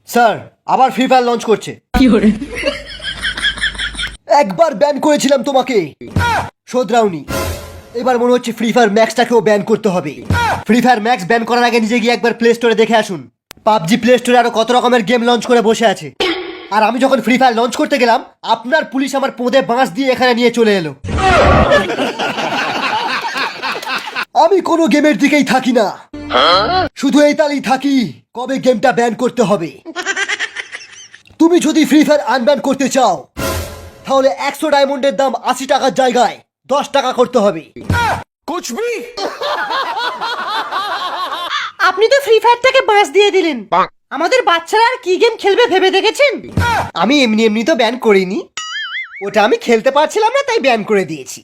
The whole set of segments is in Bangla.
স্যার আবার ফ্রি ফায়ার লঞ্চ করছে। একবার ব্যান করেছিলাম তোমাকে, শোধরাওনি। এবার মনে হচ্ছে ফ্রি ফায়ার ম্যাক্সটাকেও ব্যান করতে হবে। ফ্রি ফায়ার ম্যাক্স ব্যান করার আগে নিজে গিয়ে একবার প্লে স্টোরে দেখে আসুন। পাবজি প্লে স্টোরে আরো কত রকমের গেম লঞ্চ করে বসে আছে। আর আমি যখন ফ্রি ফায়ার লঞ্চ করতে গেলাম, আপনার পুলিশ আমার পোঁদে বাঁশ দিয়ে এখানে নিয়ে চলে এলো। আমি কোনো গেমের দিকেই থাকি না, শুধু এই তালেই থাকি কবে গেমটা ব্যান করতে হবে। তুমি যদি ফ্রি ফায়ার আনব্যান করতে চাও, তাহলে 100 ডায়মন্ডের দাম 80 টাকার জায়গায় 10 টাকা করতে হবে। আপনি তো ফ্রি ফায়ারটাকে বাঁশ দিয়ে দিলেন। আমাদের বাচ্চারা আর কি গেম খেলবে ভেবে দেখেছেন? আমি এমনি এমনি তো ব্যান করিনি, ওটা আমি খেলতে পারছিলাম না তাই ব্যান করে দিয়েছি।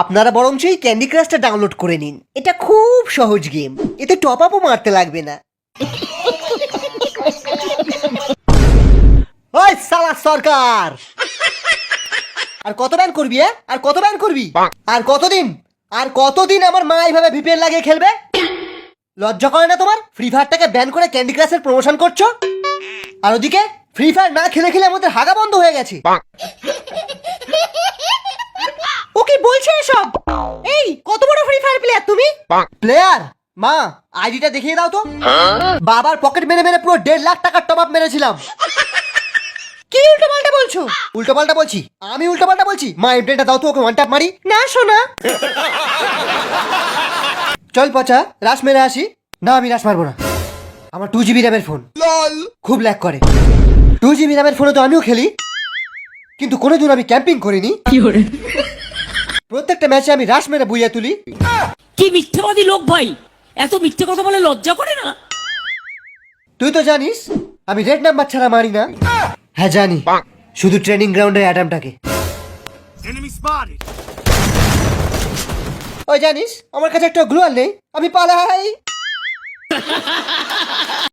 আপনারা বরঞ্চ এই ক্যান্ডি ক্রাশটা ডাউনলোড করে নিন, এটা খুব সহজ গেম, এতে টপ আপও মারতে লাগবে না। ওই সালা সরকার, আর কত ব্যান করবি? আর কত ব্যান করবি? আর কতদিন আমার মা এইভাবে ভিপিএন লাগিয়ে খেলবে? লজ্জা করে না তোমার? ফ্রি ফায়ারটাকে ব্যান করে ক্যান্ডি ক্রাশের প্রমোশন করছো, আর ওদিকে ফ্রি ফায়ার না খেলে খেলে আমাদের হাগা বন্ধ হয়ে গেছে। ও কি বলছে এসব? এই কত বড় ফ্রি ফায়ার প্লেয়ার তুমি? প্লেয়ার? মা আইডিটা দেখিয়ে দাও তো। বাবার পকেট মেরে মেরে পুরো 1.5 লাখ টাকার টপ আপ মেরেছিলাম। কি উল্টো পাল্টা বলছো? উল্টো পাল্টা বলছি? আমি উল্টো পাল্টা বলছি? মা এমপ্লেটা দাও তো, ওকে ওয়ান ট্যাপ মারি। না শোনা। চল পচা রাশ মেরে আসি। না আমি রাশ মারবো না, আমার 2GB র্যামের ফোন, খুব ল্যাগ করে। 2GB র্যামের ফোনে তো আমিও খেলি, কিন্তু কোনোদিন আমি ক্যাম্পিং করিনি। প্রত্যেকটা ম্যাচে আমি রাশ মেরে বুইয়া তুলি। কি মিথ্যেবাদী লোক ভাই, এত মিথ্যে কথা বলে লজ্জা করে না? তুই তো জানিস আমি রেড নাম্বার ছাড়া মারি না। হ্যাঁ জানি, শুধু ট্রেনিং গ্রাউন্ডের অ্যাডামটাকে। ওই জানিস আমার কাছে একটা গ্লুয়াল নেই, আমি পালাই।